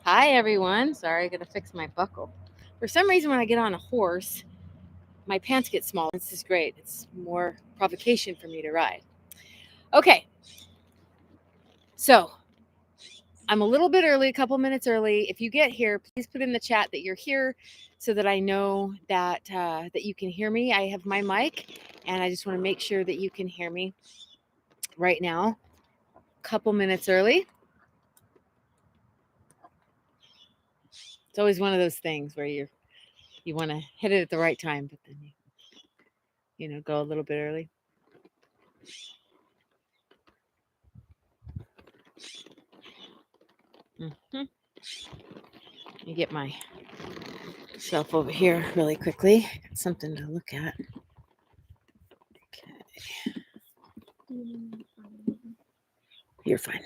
Hi, everyone. Sorry, I got to fix my buckle. For some reason, when I get on a horse, my pants get small. This is great. It's more provocation for me to ride. Okay, so I'm a little bit early, a couple minutes early. If you get here, please put in the chat that you're here so that I know that you can hear me. I have my mic, and I just want to make sure that you can hear me right now. Couple minutes early. It's always one of those things where you want to hit it at the right time, but then you go a little bit early. Mm-hmm. Let me get myself over here really quickly. Got something to look at. Okay. You're fine.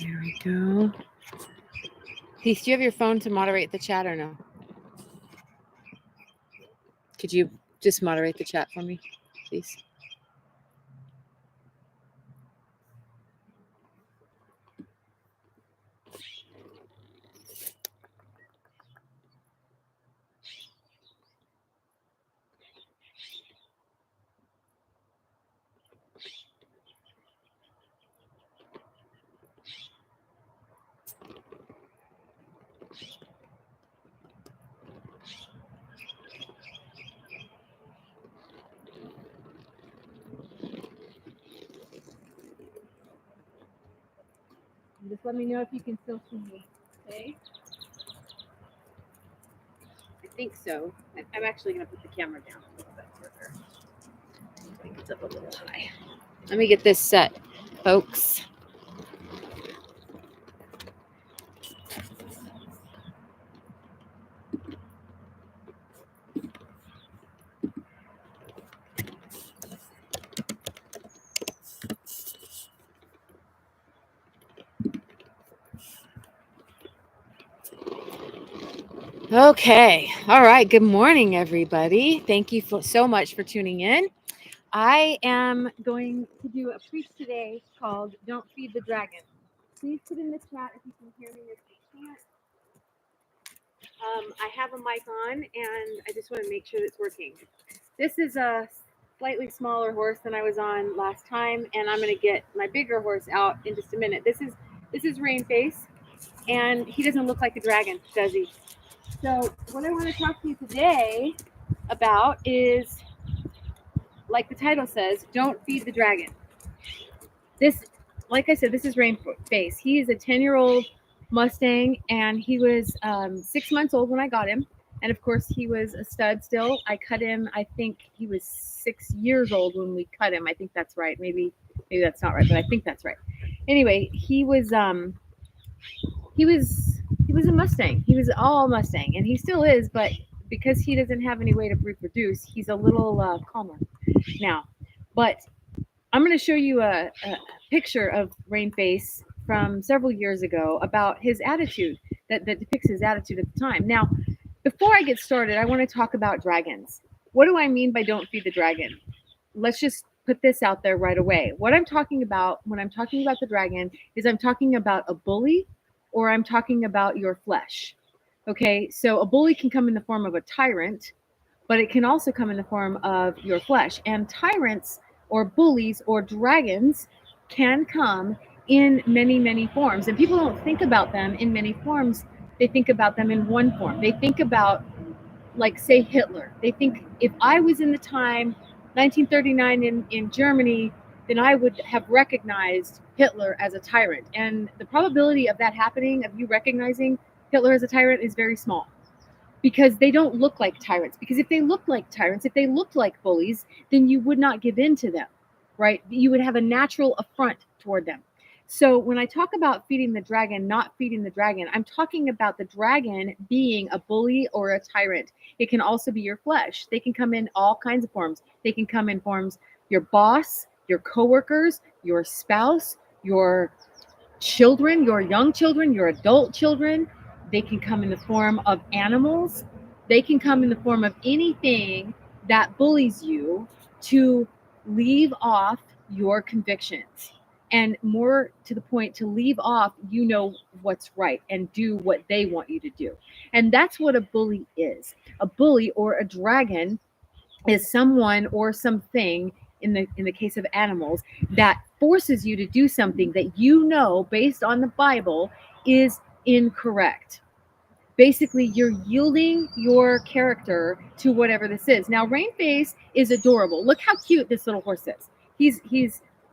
There we go. Peace, do you have your phone to moderate the chat or no? Could you just moderate the chat for me, please? Just let me know if you can still see me. Okay. I think so. I'm actually going to put the camera down a little bit further. I think it's up a little high. Let me get this set, folks. Okay. All right. Good morning, everybody. Thank you so much for tuning in. I am going to do a preach today called Don't Feed the Dragon. Please put in the chat if you can hear me. If you can't, I have a mic on and I just want to make sure that it's working. This is a slightly smaller horse than I was on last time, and I'm going to get my bigger horse out in just a minute. This is Rainface, and he doesn't look like a dragon, does he? So what I want to talk to you today about is, like the title says, don't feed the dragon. This, like I said, this is Rainface. He is a 10-year-old Mustang, and he was 6 months old when I got him. And of course, he was a stud still. I cut him, I think he was 6 years old when we cut him. I think that's right. Maybe that's not right, but I think that's right. Anyway, he was a Mustang. He was all Mustang, and he still is, but because he doesn't have any way to reproduce, he's a little calmer now. But I'm going to show you a picture of Rainface from several years ago about his attitude that depicts his attitude at the time. Now, before I get started, I want to talk about dragons. What do I mean by don't feed the dragon? Let's just put this out there right away. What I'm talking about when I'm talking about the dragon is I'm talking about a bully or I'm talking about your flesh. Okay, so a bully can come in the form of a tyrant, but it can also come in the form of your flesh. And tyrants or bullies or dragons can come in many, many forms. And people don't think about them in many forms. They think about them in one form. They think about, like, say, Hitler. They think if I was in the time 1939 in Germany, then I would have recognized Hitler as a tyrant. And the probability of that happening, of you recognizing Hitler as a tyrant, is very small, because they don't look like tyrants. Because if they looked like tyrants, if they looked like bullies, then you would not give in to them, right? You would have a natural affront toward them. So when I talk about feeding the dragon, not feeding the dragon, I'm talking about the dragon being a bully or a tyrant. It can also be your flesh. They can come in all kinds of forms. They can come in forms your boss, your coworkers, your spouse, your children, your young children, your adult children. They can come in the form of animals. They can come in the form of anything that bullies you to leave off your convictions. And more to the point, to leave off, what's right and do what they want you to do. And that's what a bully is. A bully or a dragon is someone or something, in the case of animals, that forces you to do something that based on the Bible is incorrect. Basically, you're yielding your character to whatever this is. Now, Rainface is adorable. Look how cute this little horse is.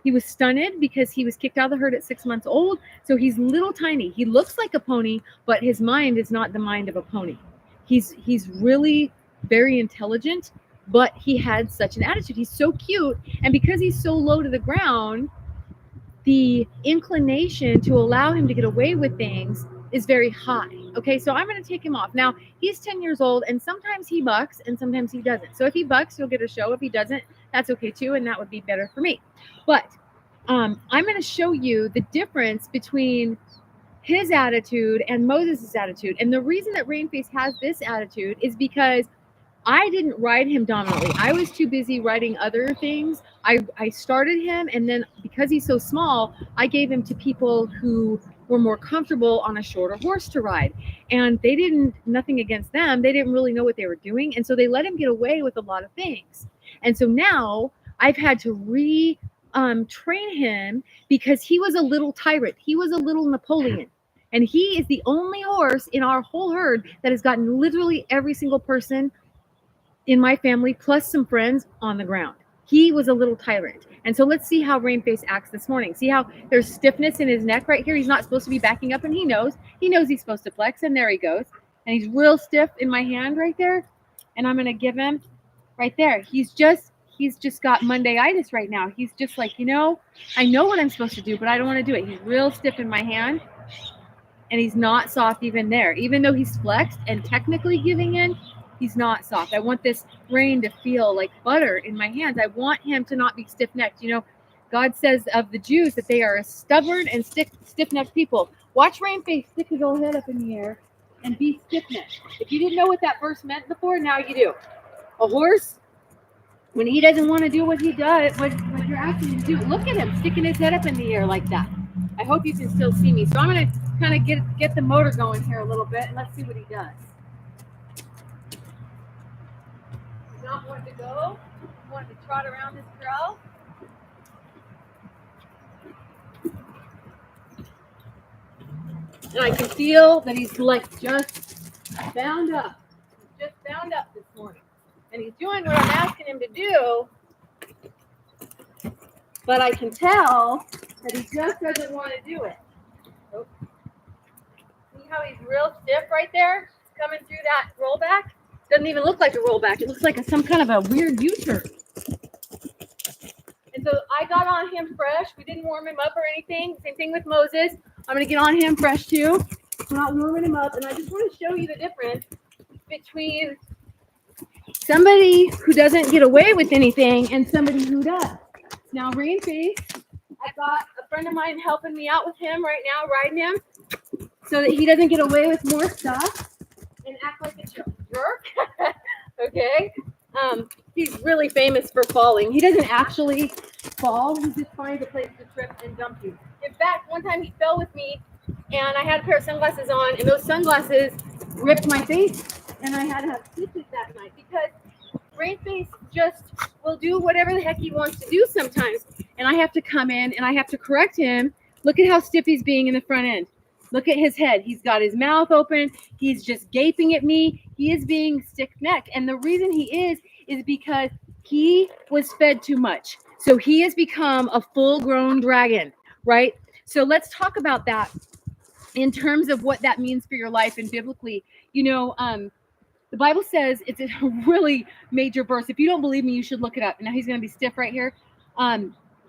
He was stunted because he was kicked out of the herd at 6 months old. So he's little tiny. He looks like a pony, but his mind is not the mind of a pony. He's really very intelligent, but he had such an attitude. He's so cute. And because he's so low to the ground, the inclination to allow him to get away with things is very high. Okay, so I'm going to take him off. Now, he's 10 years old, and sometimes he bucks and sometimes he doesn't. So if he bucks, he'll get a show. If he doesn't, that's okay too, and that would be better for me. But I'm going to show you the difference between his attitude and Moses' attitude. And the reason that Rainface has this attitude is because I didn't ride him dominantly. I was too busy riding other things. I started him, and then because he's so small, I gave him to people who were more comfortable on a shorter horse to ride. And nothing against them, they didn't really know what they were doing. And so they let him get away with a lot of things. And so now I've had to train him because he was a little tyrant. He was a little Napoleon. And he is the only horse in our whole herd that has gotten literally every single person in my family, plus some friends, on the ground. He was a little tyrant. And so let's see how Rainface acts this morning. See how there's stiffness in his neck right here? He's not supposed to be backing up, and he knows he's supposed to flex, and there he goes. And he's real stiff in my hand right there. And I'm going to give him right there. He's just got Mondayitis right now. He's just like, I know what I'm supposed to do, but I don't want to do it. He's real stiff in my hand, and he's not soft even there. Even though he's flexed and technically giving in, he's not soft. I want this rein to feel like butter in my hands. I want him to not be stiff-necked. God says of the Jews that they are a stubborn and stiff-necked people. Watch Rainface stick his old head up in the air and be stiff-necked. If you didn't know what that verse meant before, now you do. A horse, when he doesn't want to do what he does, what you're asking him to do, look at him sticking his head up in the air like that. I hope you can still see me. So I'm going to kind of get the motor going here a little bit, and let's see what he does. Not wanting to go, wanting to trot around this trail. And I can feel that he's like just bound up. He's just bound up this morning. And he's doing what I'm asking him to do. But I can tell that he just doesn't want to do it. Nope. See how he's real stiff right there? Coming through that rollback? Doesn't even look like a rollback. It looks like some kind of a weird U-turn. And so I got on him fresh. We didn't warm him up or anything. Same thing with Moses. I'm going to get on him fresh too. I'm not warming him up. And I just want to show you the difference between somebody who doesn't get away with anything and somebody who does. Now, Rainface, I've got a friend of mine helping me out with him right now, riding him, so that he doesn't get away with more stuff and act like a jerk. Okay? He's really famous for falling. He doesn't actually fall. He just finds a place to trip and dump you. In fact, one time he fell with me, and I had a pair of sunglasses on, and those sunglasses ripped my face, and I had to have stitches that night because Rainface just will do whatever the heck he wants to do sometimes, and I have to come in, and I have to correct him. Look at how stiff he's being in the front end. Look at his head. He's got his mouth open. He's just gaping at me. He is being stiff-necked. And the reason he is because he was fed too much. So he has become a full-grown dragon, right? So let's talk about that in terms of what that means for your life and biblically. The Bible says, it's a really major verse. If you don't believe me, you should look it up. Now he's going to be stiff right here.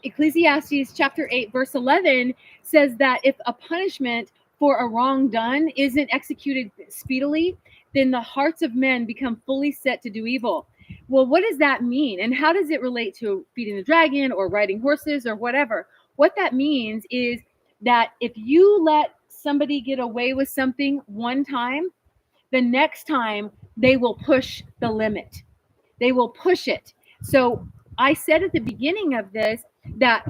Ecclesiastes chapter 8, verse 11 says that if a punishment for a wrong done isn't executed speedily, then the hearts of men become fully set to do evil. Well, what does that mean? And how does it relate to feeding the dragon or riding horses or whatever? What that means is that if you let somebody get away with something one time, the next time they will push the limit. They will push it. So I said at the beginning of this that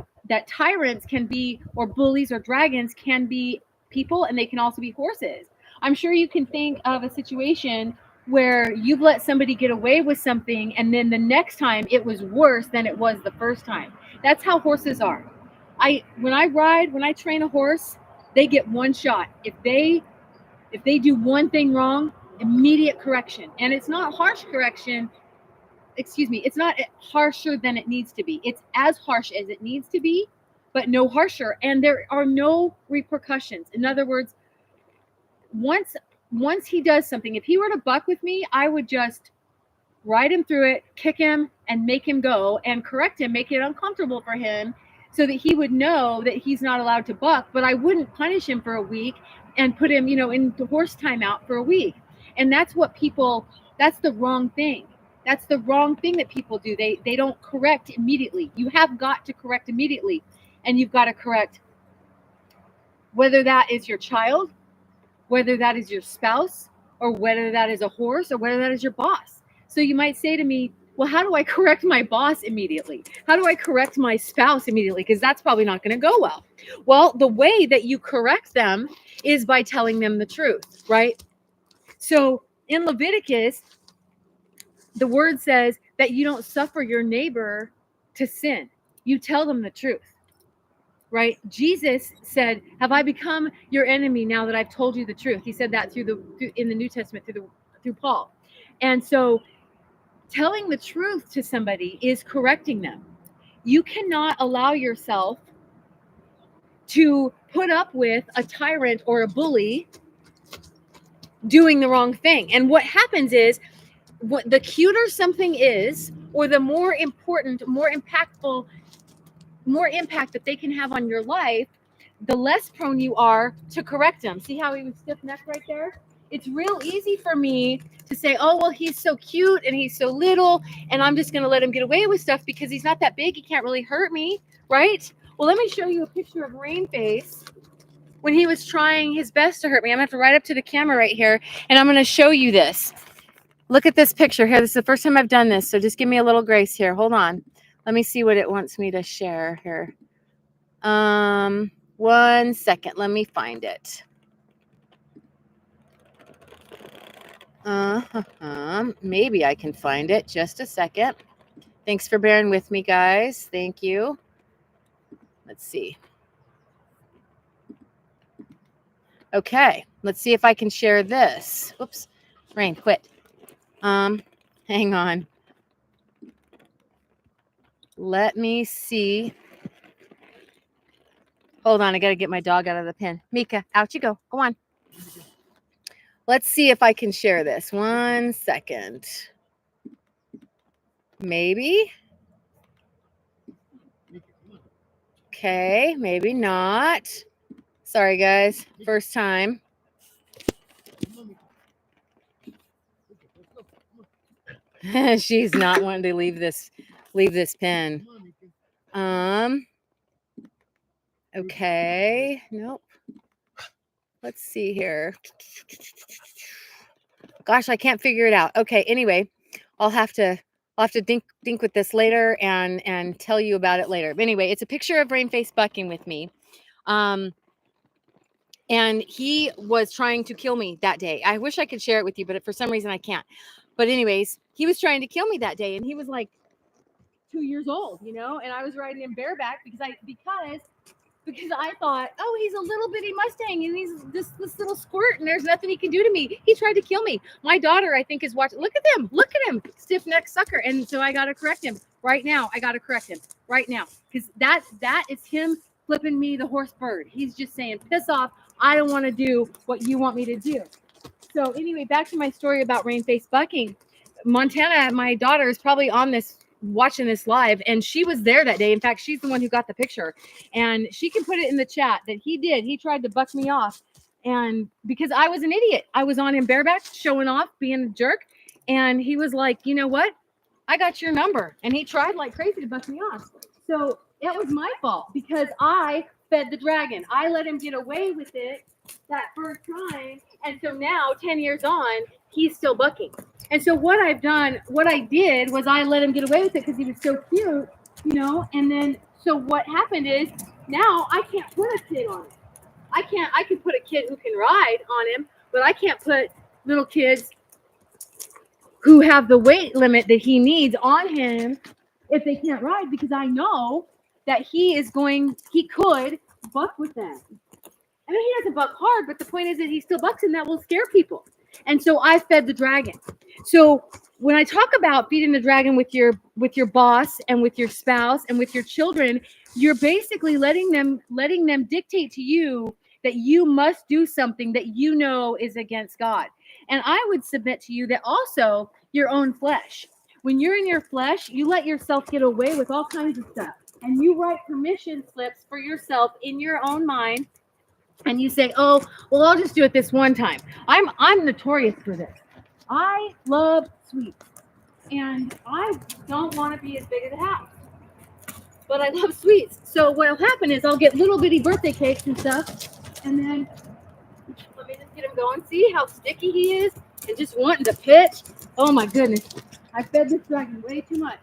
tyrants can be, or bullies or dragons can be people, and they can also be horses. I'm sure you can think of a situation where you've let somebody get away with something, and then the next time it was worse than it was the first time. That's how horses are. When I train a horse, they get one shot. If they do one thing wrong, immediate correction. And it's not harsh correction. Excuse me, it's not harsher than it needs to be. It's as harsh as it needs to be, but no harsher. And there are no repercussions. In other words, once he does something, if he were to buck with me, I would just ride him through it, kick him, and make him go, and correct him, make it uncomfortable for him, so that he would know that he's not allowed to buck. But I wouldn't punish him for a week and put him, in the horse timeout for a week. And that's the wrong thing. That's the wrong thing that people do. They don't correct immediately. You have got to correct immediately. And you've got to correct, whether that is your child, whether that is your spouse, or whether that is a horse, or whether that is your boss. So you might say to me, well, how do I correct my boss immediately? How do I correct my spouse immediately? Because that's probably not going to go well. Well, the way that you correct them is by telling them the truth, right? So in Leviticus, the word says that you don't suffer your neighbor to sin. You tell them the truth, right? Jesus said, have I become your enemy now that I've told you the truth? He said that in the New Testament through Paul. And so telling the truth to somebody is correcting them. You cannot allow yourself to put up with a tyrant or a bully doing the wrong thing. And what happens is, the cuter something is, or the more important, more impactful, more impact that they can have on your life, the less prone you are to correct them. See how he was stiff-necked right there? It's real easy for me to say, oh, well, he's so cute and he's so little, and I'm just going to let him get away with stuff because he's not that big. He can't really hurt me, right? Well, let me show you a picture of Rainface when he was trying his best to hurt me. I'm going to have to ride up to the camera right here, and I'm going to show you this. Look at this picture here. This is the first time I've done this, so just give me a little grace here. Hold on. Let me see what it wants me to share here. 1 second. Let me find it. Maybe I can find it. Just a second. Thanks for bearing with me, guys. Thank you. Let's see. Okay. Let's see if I can share this. Whoops. Rain, quit. Hang on. Let me see. Hold on. I got to get my dog out of the pen. Mika, out you go. Go on. Let's see if I can share this. 1 second. Maybe. Okay. Maybe not. Sorry, guys. First time. She's not wanting to leave this pen. Okay. Nope. Let's see here. Gosh, I can't figure it out. Okay. Anyway, I'll have to think with this later and tell you about it later. But anyway, it's a picture of Rainface bucking with me. And he was trying to kill me that day. I wish I could share it with you, but for some reason I can't. But anyways, he was trying to kill me that day, and he was like 2 years old, and I was riding him bareback because I thought, oh, he's a little bitty Mustang and he's this little squirt and there's nothing he can do to me. He tried to kill me. My daughter, I think, is watching. Look at him, stiff-necked sucker. And so I got to correct him right now. Because that is him flipping me the horse bird. He's just saying, piss off. I don't want to do what you want me to do. So anyway, back to my story about Rainface bucking. Montana, my daughter, is probably on this, watching this live, and she was there that day. In fact, she's the one who got the picture, and she can put it in the chat that he tried to buck me off, and because I was an idiot, I was on him bareback showing off, being a jerk, and he was like, you know what, I got your number, and he tried like crazy to buck me off. So it was my fault because I fed the dragon. I let him get away with it that first time. And so now, 10 years on, he's still bucking. And so what I did was I let him get away with it because he was so cute, and then, so what happened is now I can't put a kid on him. I can put a kid who can ride on him, but I can't put little kids who have the weight limit that he needs on him if they can't ride, because I know that he could buck with them. I mean, he doesn't buck hard, but the point is that he still bucks, and that will scare people. And so I fed the dragon. So when I talk about feeding the dragon with your boss and with your spouse and with your children, you're basically letting them dictate to you that you must do something that you know is against God. And I would submit to you that also your own flesh. When you're in your flesh, you let yourself get away with all kinds of stuff. And you write permission slips for yourself in your own mind. And you say, oh, well, I'll just do it this one time. I'm notorious for this. I love sweets. And I don't want to be as big as a house. But I love sweets. So what'll happen is I'll get little bitty birthday cakes and stuff. And then let me just get him going. See how sticky he is? And just wanting to pitch. Oh my goodness. I fed this dragon way too much.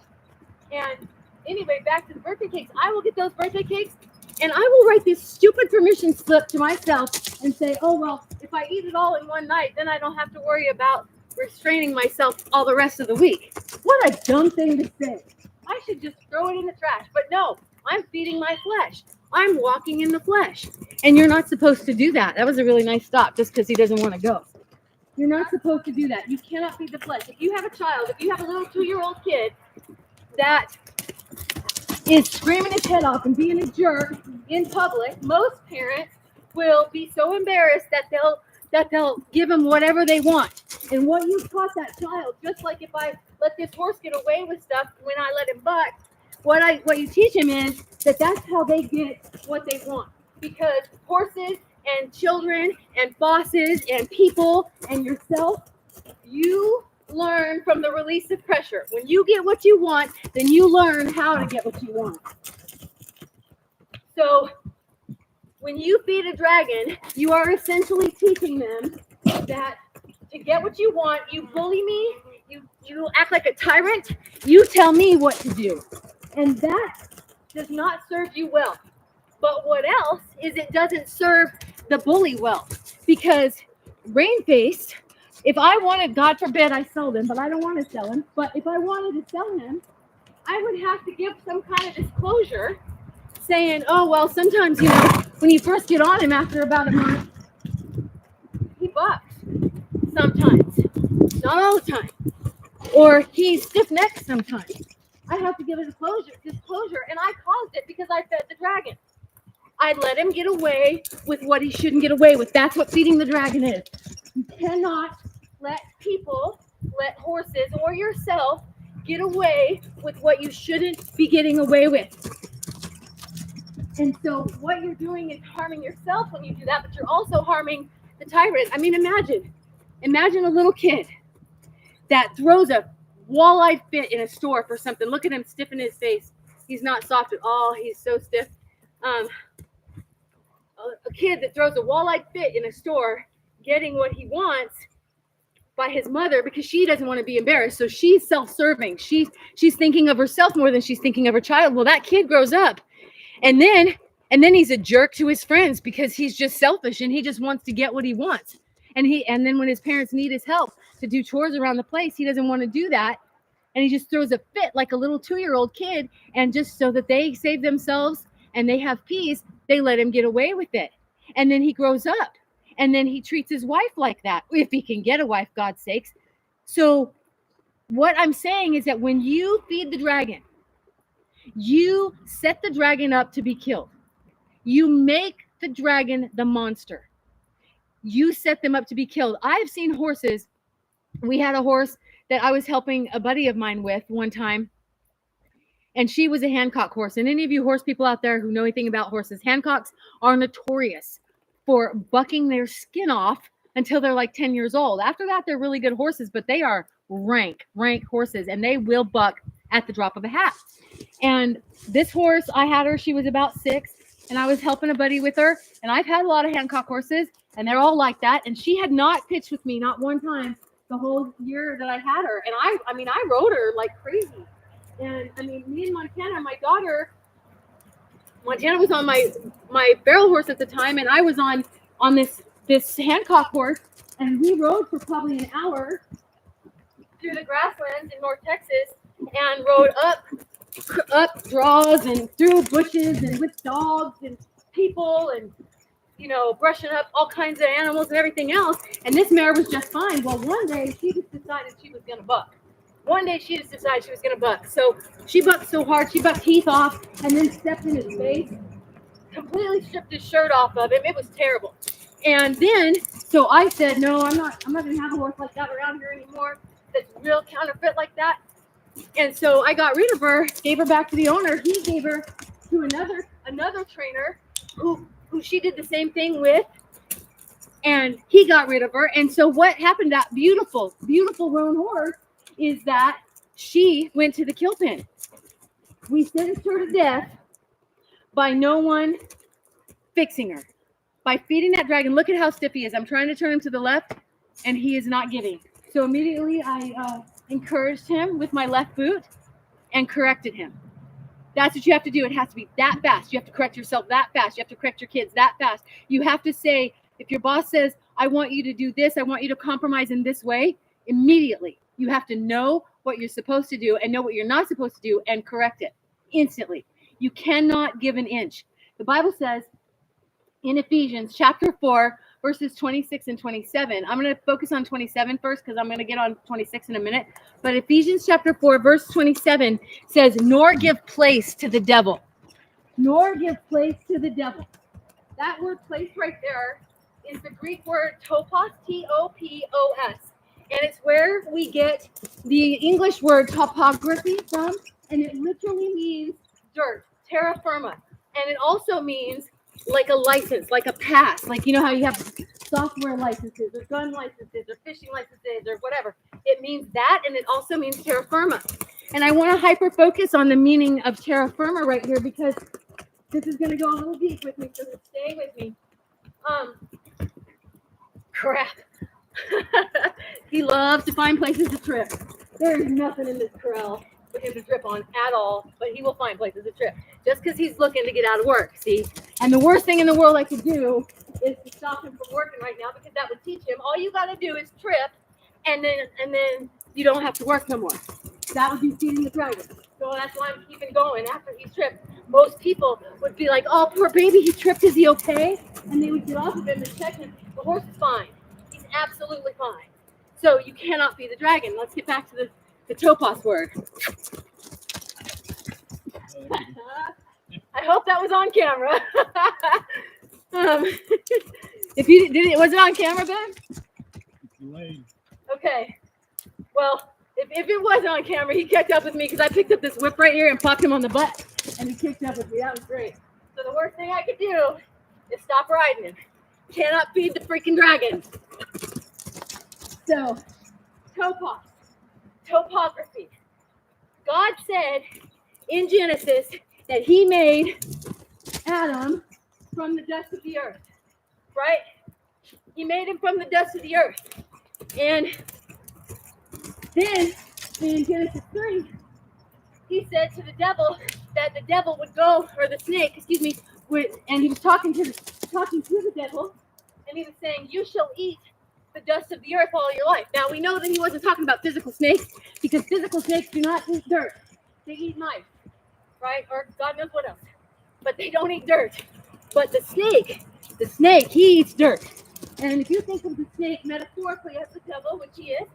And anyway, back to the birthday cakes. I will get those birthday cakes and I will write this stupid permission slip to myself and say, oh, well, if I eat it all in one night, then I don't have to worry about restraining myself all the rest of the week. What a dumb thing to say. I should just throw it in the trash. But no, I'm feeding my flesh. I'm walking in the flesh. And you're not supposed to do that. That was a really nice stop just because he doesn't want to go. You're not supposed to do that. You cannot feed the flesh. If you have a child, if you have a little 2-year-old kid that is screaming his head off and being a jerk in public, most parents will be so embarrassed that they'll give him whatever they want. And what you taught that child, just like if I let this horse get away with stuff when I let him buck, what you teach him is that that's how they get what they want. Because horses and children and bosses and people and yourself, you learn from the release of pressure. When you get what you want, then you learn how to get what you want. So when you feed a dragon, you are essentially teaching them that to get what you want, you bully me, you act like a tyrant, you tell me what to do. And that does not serve you well. But what else is it doesn't serve the bully well. Because Rain-Faced, if I wanted, God forbid I sold him, but I don't want to sell him. But if I wanted to sell him, I would have to give some kind of disclosure saying, oh, well, sometimes, when you first get on him after about a month, he bucks. Sometimes. Not all the time. Or he's stiff-necked sometimes. I have to give a disclosure, and I caused it because I fed the dragon. I let him get away with what he shouldn't get away with. That's what feeding the dragon is. You cannot let horses or yourself get away with what you shouldn't be getting away with. And so what you're doing is harming yourself when you do that, but you're also harming the tyrant. I mean, imagine a little kid that throws a walleye fit in a store for something. Look at him stiff in his face. He's not soft at all. He's so stiff. A kid that throws a walleye fit in a store getting what he wants by his mother because she doesn't want to be embarrassed. So she's self-serving. She's thinking of herself more than she's thinking of her child. Well, that kid grows up and then he's a jerk to his friends because he's just selfish and he just wants to get what he wants. And then when his parents need his help to do chores around the place, he doesn't want to do that. And he just throws a fit like a little 2-year-old kid. And just so that they save themselves and they have peace, they let him get away with it. And then he grows up. And then he treats his wife like that. If he can get a wife, God's sakes. So what I'm saying is that when you feed the dragon, you set the dragon up to be killed. You make the dragon the monster. You set them up to be killed. I've seen horses. We had a horse that I was helping a buddy of mine with one time. And she was a Hancock horse. And any of you horse people out there who know anything about horses, Hancocks are notorious for bucking their skin off until they're like 10 years old. After that, they're really good horses, but they are rank horses. And they will buck at the drop of a hat. And this horse, I had her, she was about 6. And I was helping a buddy with her. And I've had a lot of Hancock horses. And they're all like that. And she had not pitched with me, not one time, the whole year that I had her. And I mean, I rode her like crazy. And I mean, me and Montana, my daughter, Montana was on my barrel horse at the time, and I was on this Hancock horse, and we rode for probably an hour through the grasslands in North Texas, and rode up draws and through bushes and with dogs and people and brushing up all kinds of animals and everything else. And this mare was just fine. Well, one day she just decided she was gonna buck. So she bucked so hard, she bucked Heath off and then stepped in his face, completely stripped his shirt off of him. It was terrible. And then, so I said, no, I'm not gonna have a horse like that around here anymore. That's real counterfeit like that. And so I got rid of her, gave her back to the owner. He gave her to another trainer who she did the same thing with, and he got rid of her. And so what happened to that beautiful roan horse is that she went to the kill pen. We sentenced her to death by no one fixing her, by feeding that dragon. Look at how stiff he is. I'm trying to turn him to the left, and he is not giving. So immediately I encouraged him with my left boot and corrected him. That's what you have to do. It has to be that fast. You have to correct yourself that fast. You have to correct your kids that fast. You have to say, if your boss says, I want you to do this, I want you to compromise in this way, immediately. You have to know what you're supposed to do and know what you're not supposed to do and correct it instantly. You cannot give an inch. The Bible says in Ephesians chapter 4, verses 26 and 27. I'm going to focus on 27 first because I'm going to get on 26 in a minute. But Ephesians chapter 4, verse 27 says, nor give place to the devil. Nor give place to the devil. That word place right there is the Greek word topos, T-O-P-O-S. And it's where we get the English word topography from. And it literally means dirt, terra firma. And it also means like a license, like a pass. Like, you know how you have software licenses or gun licenses or fishing licenses or whatever. It means that, and it also means terra firma. And I want to hyper focus on the meaning of terra firma right here because this is going to go a little deep with me, so stay with me. Crap. He loves to find places to trip. There is nothing in this corral for him to trip on at all, but he will find places to trip just because he's looking to get out of work, see? And the worst thing in the world I could do is to stop him from working right now, because that would teach him all you got to do is trip, and then you don't have to work no more. That would be feeding the dragon. So that's why I'm keeping going after he's tripped. Most people would be like, oh, poor baby, he tripped, is he okay? And they would get off of him and check him. The horse is fine. He's absolutely fine. So you cannot feed the dragon. Let's get back to the topos word. I hope that was on camera. If you did it, was it on camera, Ben? Okay. Well, if it wasn't on camera, he kicked up with me because I picked up this whip right here and popped him on the butt, and he kicked up with me. That was great. So the worst thing I could do is stop riding him. Cannot feed the freaking dragon. So, topography. God said in Genesis that he made Adam from the dust of the earth, right? He made him from the dust of the earth. And then in Genesis 3, he said to the devil that the devil would go, or the snake, excuse me, and he was talking to the devil, and he was saying, you shall eat the dust of the earth all your life. Now, we know that he wasn't talking about physical snakes, because physical snakes do not eat dirt. They eat mice, right? Or God knows what else. But they don't eat dirt. But the snake, he eats dirt. And if you think of the snake metaphorically as the devil, which he is,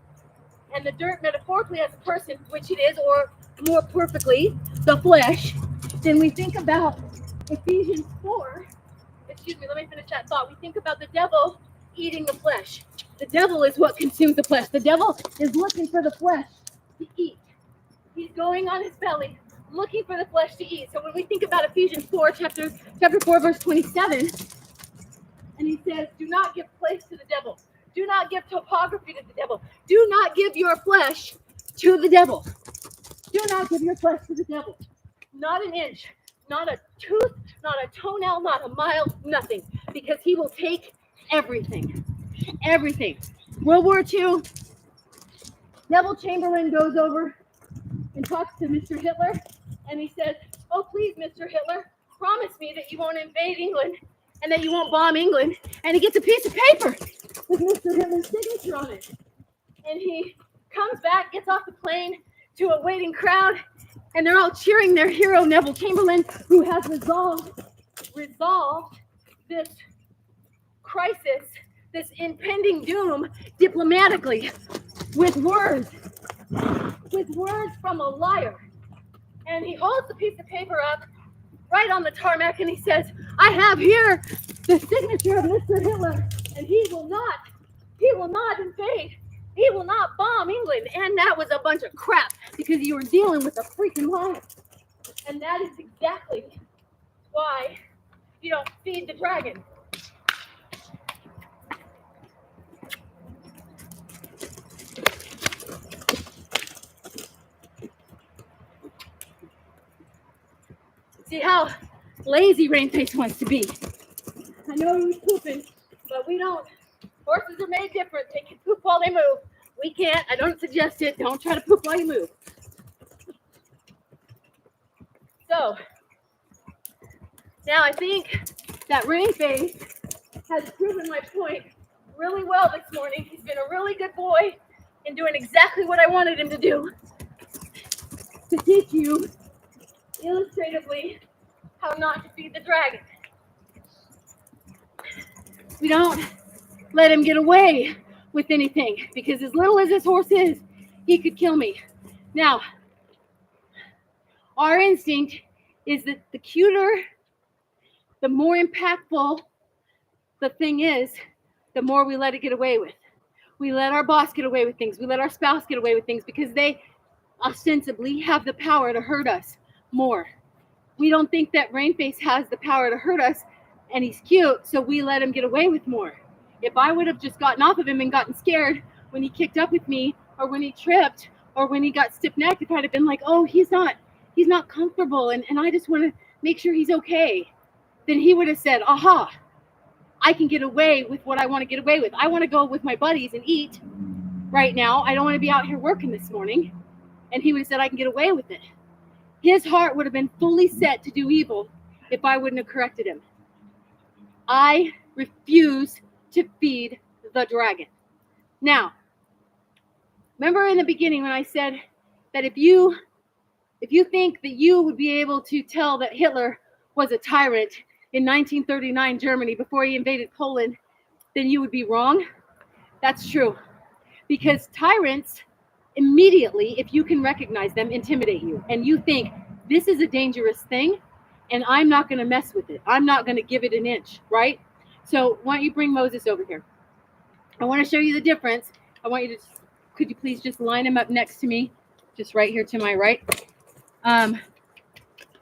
and the dirt metaphorically as a person, which it is, or more perfectly, the flesh, then we think about Ephesians 4. Excuse me, let me finish that thought. We think about the devil eating the flesh. The devil is what consumes the flesh. The devil is looking for the flesh to eat. He's going on his belly, looking for the flesh to eat. So when we think about Ephesians 4, chapter 4, verse 27, and he says, do not give place to the devil. Do not give topography to the devil. Do not give your flesh to the devil. Do not give your flesh to the devil. Not an inch, not a tooth, not a toenail, not a mile, nothing. Because he will take everything. Everything. World War II, Neville Chamberlain goes over and talks to Mr. Hitler, and he says, "Oh, please, Mr. Hitler, promise me that you won't invade England and that you won't bomb England." And he gets a piece of paper with Mr. Hitler's signature on it. And he comes back, gets off the plane to a waiting crowd, and they're all cheering their hero, Neville Chamberlain, who has resolved this crisis, this impending doom, diplomatically, with words from a liar. And he holds the piece of paper up right on the tarmac, and he says, "I have here the signature of Mr. Hitler, and he will not invade. He will not bomb England." And that was a bunch of crap, because you were dealing with a freaking liar. And that is exactly why you don't feed the dragon. See how lazy Rainface wants to be. I know he was pooping, but we don't. Horses are made different. They can poop while they move. We can't. I don't suggest it. Don't try to poop while you move. So, now I think that Rainface has proven my point really well this morning. He's been a really good boy in doing exactly what I wanted him to do. To teach you illustratively how not to feed the dragon. We don't let him get away with anything, because as little as this horse is, he could kill me. Now, our instinct is that the cuter, the more impactful the thing is, the more we let it get away with. We let our boss get away with things. We let our spouse get away with things, because they ostensibly have the power to hurt us more. We don't think that Rainface has the power to hurt us, and he's cute, so we let him get away with more. If I would have just gotten off of him and gotten scared when he kicked up with me, or when he tripped, or when he got stiff-necked, if I'd have been like, "Oh, he's not comfortable, and I just want to make sure he's okay," then he would have said, "Aha, I can get away with what I want to get away with. I want to go with my buddies and eat right now. I don't want to be out here working this morning." And he would have said, "I can get away with it." His heart would have been fully set to do evil if I wouldn't have corrected him. I refuse to feed the dragon. Now, remember in the beginning when I said that if you think that you would be able to tell that Hitler was a tyrant in 1939 Germany before he invaded Poland, then you would be wrong? That's true. Because tyrants immediately, if you can recognize them, intimidate you. And you think, this is a dangerous thing, and I'm not going to mess with it. I'm not going to give it an inch, right? So why don't you bring Moses over here? I want to show you the difference. I want you to, could you please just line him up next to me? Just right here to my right. I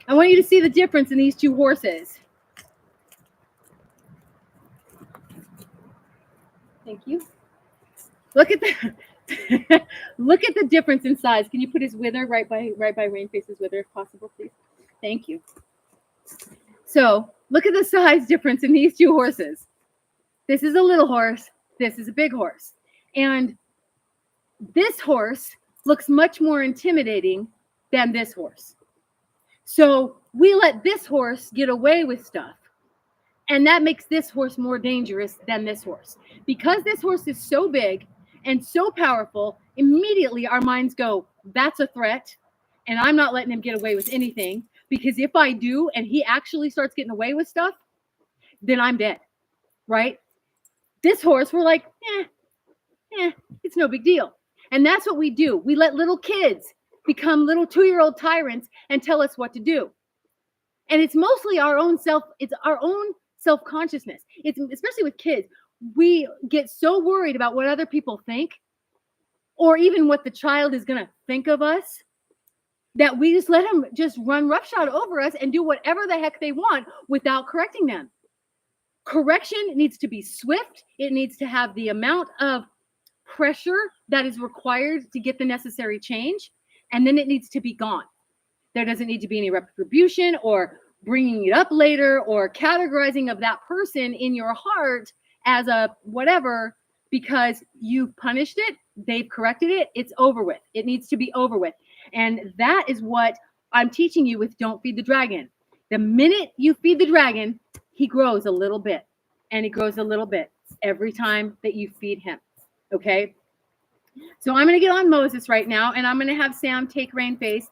want you to see the difference in these two horses. Thank you. Look at the look at the difference in size. Can you put his wither right by Rainface's wither if possible, please? Thank you. So look at the size difference in these two horses. This is a little horse. This is a big horse. And this horse looks much more intimidating than this horse. So we let this horse get away with stuff. And that makes this horse more dangerous than this horse. Because this horse is so big and so powerful, immediately our minds go, that's a threat, and I'm not letting him get away with anything, because if I do and he actually starts getting away with stuff, then I'm dead, right? This horse, we're like, it's no big deal. And that's what we do. We let little kids become little 2-year-old tyrants and tell us what to do. And it's mostly our own self-consciousness. It's especially with kids. We get so worried about what other people think, or even what the child is going to think of us, that we just let them just run roughshod over us and do whatever the heck they want without correcting them. Correction needs to be swift. It needs to have the amount of pressure that is required to get the necessary change, and then it needs to be gone. There doesn't need to be any retribution or bringing it up later or categorizing of that person in your heart as a whatever because you punished it, they've corrected it, it's over with. It needs to be over with. And that is what I'm teaching you with Don't Feed the Dragon. The minute you feed the dragon, he grows a little bit, and he grows a little bit every time that you feed him. Okay? So I'm going to get on Moses right now, and I'm going to have Sam take Rainface.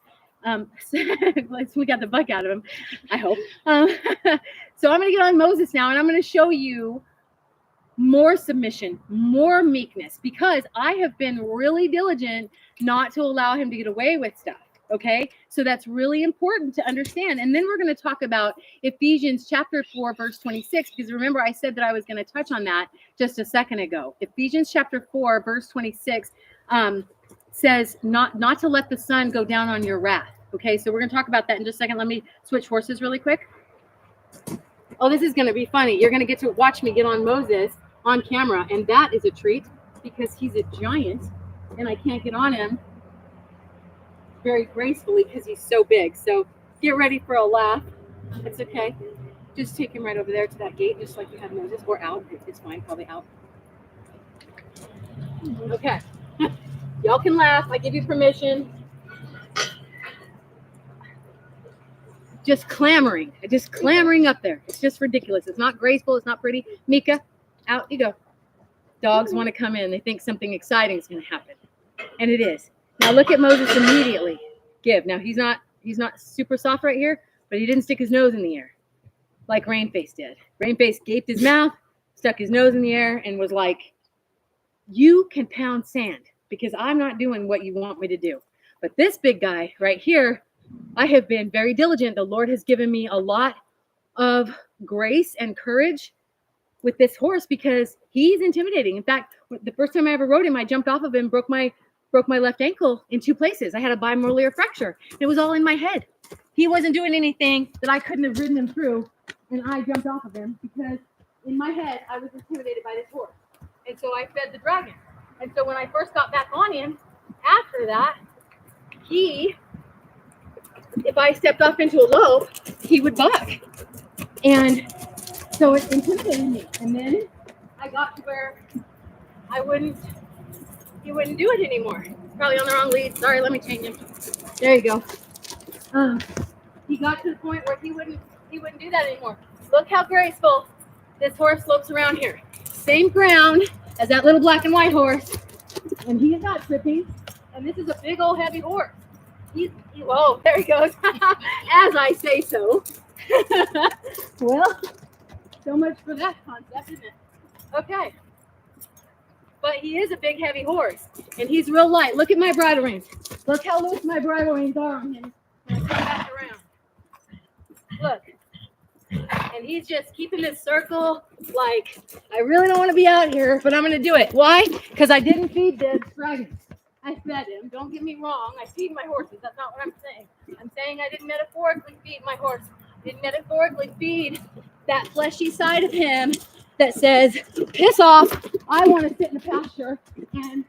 We got the buck out of him, I hope. So I'm going to get on Moses now, and I'm going to show you more submission, more meekness, because I have been really diligent not to allow him to get away with stuff. Okay, so that's really important to understand. And then we're going to talk about Ephesians chapter 4, verse 26, because remember I said that I was going to touch on that just a second ago. Ephesians chapter 4, verse 26 says not to let the sun go down on your wrath. Okay, so we're going to talk about that in just a second. Let me switch horses really quick. Oh, this is going to be funny. You're going to get to watch me get on Moses on camera, and that is a treat because he's a giant, and I can't get on him very gracefully because he's so big. So get ready for a laugh. It's okay. Just take him right over there to that gate, just like you had Moses, or out. It's fine, probably out. Okay. Y'all can laugh. I give you permission. Just clamoring up there. It's just ridiculous. It's not graceful. It's not pretty. Mika, out you go. Dogs want to come in. They think something exciting is going to happen. And it is. Now look at Moses immediately. Give. Now he's not super soft right here, but he didn't stick his nose in the air like Rainface did. Rainface gaped his mouth, stuck his nose in the air, and was like, you can pound sand because I'm not doing what you want me to do. But this big guy right here, I have been very diligent. The Lord has given me a lot of grace and courage with this horse because he's intimidating. In fact, the first time I ever rode him, I jumped off of him, broke my left ankle in 2 places. I had a bilateral fracture. It was all in my head. He wasn't doing anything that I couldn't have ridden him through, and I jumped off of him because in my head, I was intimidated by this horse. And so I fed the dragon. And so when I first got back on him, after that, if I stepped off into a lope, he would buck. And so it intimidated me. And then I got to where he wouldn't do it anymore. Probably on the wrong lead. Sorry, let me change him. There you go. He got to the point where he wouldn't do that anymore. Look how graceful this horse slopes around here. Same ground as that little black and white horse. And he is not tripping. And this is a big old heavy horse. Whoa, there he goes. As I say so. Well, so much for that concept, isn't it? Okay. But he is a big, heavy horse. And he's real light. Look at my bridle reins. Look how loose my bridle reins are on him. When I come back around. Look. And he's just keeping this circle like, I really don't want to be out here, but I'm going to do it. Why? Because I didn't feed this dragon. I fed him. Don't get me wrong. I feed my horses. That's not what I'm saying. I'm saying I didn't metaphorically feed my horse. I didn't metaphorically feed that fleshy side of him that says, piss off. I want to sit in the pasture and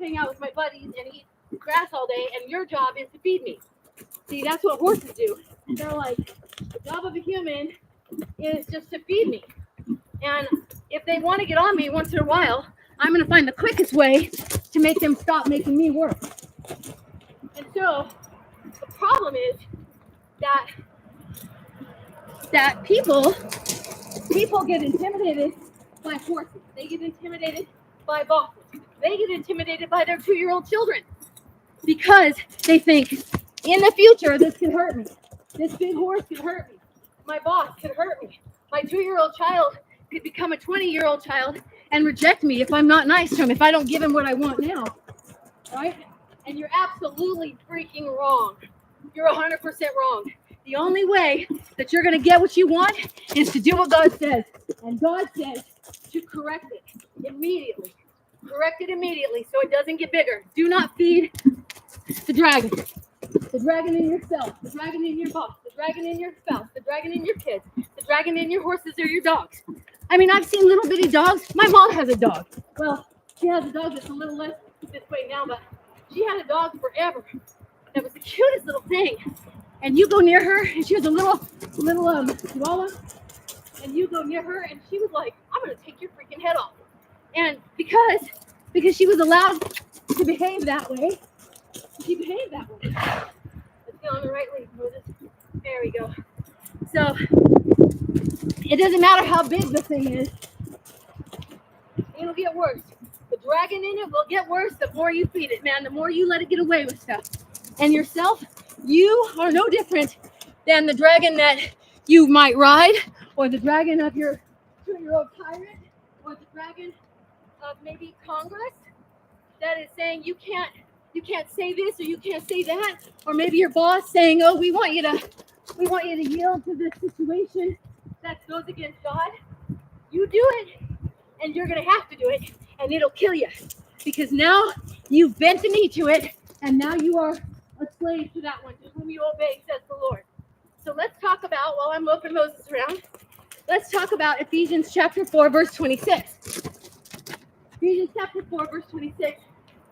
hang out with my buddies and eat grass all day, and your job is to feed me. See, that's what horses do. They're like, the job of a human is just to feed me. And if they want to get on me once in a while, I'm going to find the quickest way to make them stop making me work. And so the problem is that people get intimidated by horses. They get intimidated by bosses. They get intimidated by their 2-year-old children because they think, in the future, this could hurt me. This big horse could hurt me. My boss could hurt me. My 2-year-old child could become a 20-year-old child and reject me if I'm not nice to him, if I don't give him what I want now, right? And you're absolutely freaking wrong. You're 100% wrong. The only way that you're going to get what you want is to do what God says. And God says to correct it immediately. Correct it immediately so it doesn't get bigger. Do not feed the dragon. The dragon in yourself, the dragon in your boss, the dragon in your spouse, the dragon in your kids, the dragon in your horses or your dogs. I mean, I've seen little bitty dogs. My mom has a dog. Well, she has a dog that's a little less this way now, but she had a dog forever. That was the cutest little thing. And you go near her, and she was a little chihuahua. and you go near her, and she was like, I'm going to take your freaking head off. And because she was allowed to behave that way, she behaved that way. Let's get on the right lead, Moses. There we go. So it doesn't matter how big the thing is, it'll get worse. The dragon in it will get worse the more you feed it, man, the more you let it get away with stuff. And yourself, you are no different than the dragon that you might ride, or the dragon of your 2-year-old tyrant, or the dragon of maybe Congress that is saying you can't say this or you can't say that, or maybe your boss saying, oh, we want you to yield to this situation that goes against God. You do it, and you're gonna have to do it, and it'll kill you, because now you've bent the knee to it, and now you are a slave to that one, to whom you obey, says the Lord. So let's talk about, while I'm moping Moses around, let's talk about Ephesians chapter 4, verse 26. Ephesians chapter 4, verse 26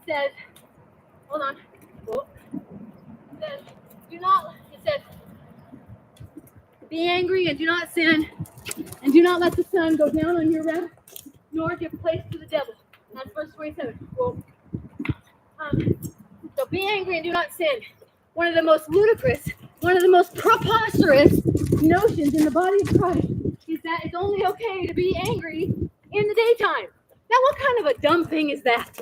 says, hold on. It says, be angry and do not sin, and do not let the sun go down on your wrath, nor give place to the devil. That's verse 27. So be angry and do not sin. One of the most ludicrous, one of the most preposterous notions in the body of Christ is that it's only okay to be angry in the daytime. Now, what kind of a dumb thing is that?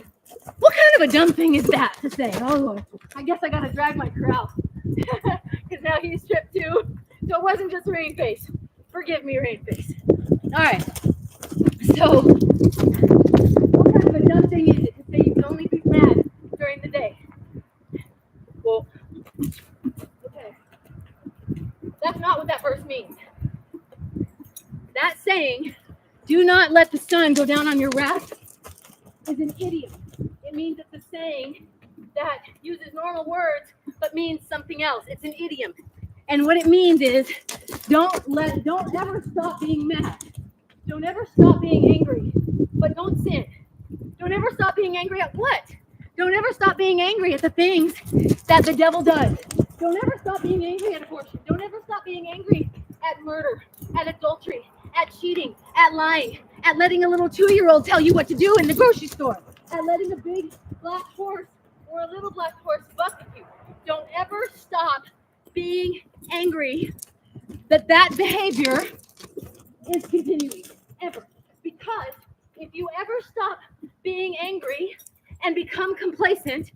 What kind of a dumb thing is that to say? Oh, Lord, I guess I got to drag my corral, because now he's stripped too. So it wasn't just Rain Face. Forgive me, Rain Face. All right. So, what kind of a dumb thing is it to say you can only be mad during the day? Well, okay. That's not what that verse means. That saying, do not let the sun go down on your wrath, is an idiom. It means it's a saying that uses normal words but means something else. It's an idiom. And what it means is don't ever stop being mad. Don't ever stop being angry, but don't sin. Don't ever stop being angry at what? Don't ever stop being angry at the things that the devil does. Don't ever stop being angry at abortion. Don't ever stop being angry at murder, at adultery, at cheating, at lying, at letting a little 2-year-old tell you what to do in the grocery store, at letting a big black horse or a little black horse buck you. Don't ever stop being angry that behavior is continuing, ever. Because if you ever stop being angry and become complacent,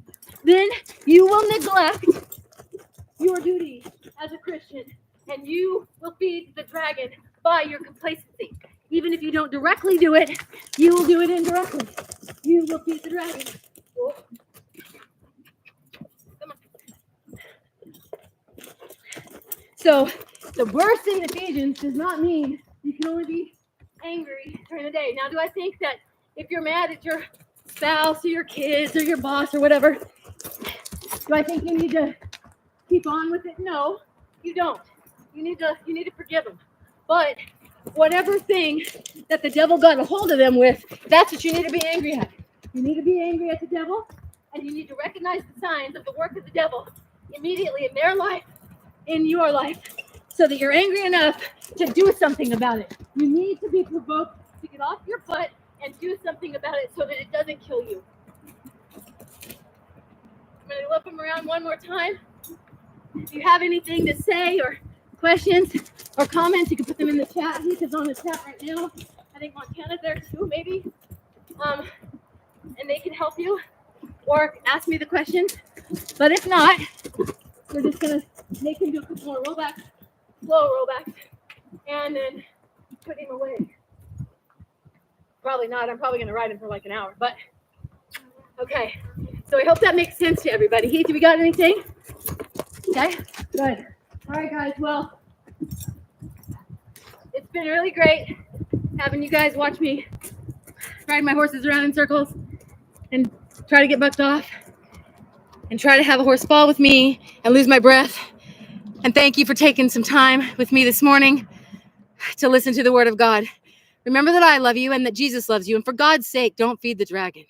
then you will neglect your duty as a Christian, and you will feed the dragon by your complacency. Even if you don't directly do it, you will do it indirectly. You will feed the dragon. Oh. Come on. So the verse in Ephesians does not mean you can only be angry during the day. Now, do I think that if you're mad at your spouse or your kids or your boss or whatever, do I think you need to keep on with it? No, you don't. You need to forgive them. But whatever thing that the devil got a hold of them with, that's what you need to be angry at. You need to be angry at the devil, and you need to recognize the signs of the work of the devil immediately in their life, in your life, so that you're angry enough to do something about it. You need to be provoked to get off your butt and do something about it so that it doesn't kill you. I'm going to whip them around one more time. If you have anything to say or questions or comments, you can put them in the chat. Heath is on the chat right now. I think Montana's there too, maybe. And they can help you or ask me the questions. But if not, we're just going to make him do a couple more rollbacks, slow rollbacks, and then put him away. Probably not. I'm probably going to ride him for like an hour. But, okay. So I hope that makes sense to everybody. Heath, have you got anything? Okay, good. All right, guys. Well, it's been really great having you guys watch me ride my horses around in circles and try to get bucked off and try to have a horse fall with me and lose my breath. And thank you for taking some time with me this morning to listen to the word of God. Remember that I love you and that Jesus loves you. And for God's sake, don't feed the dragon.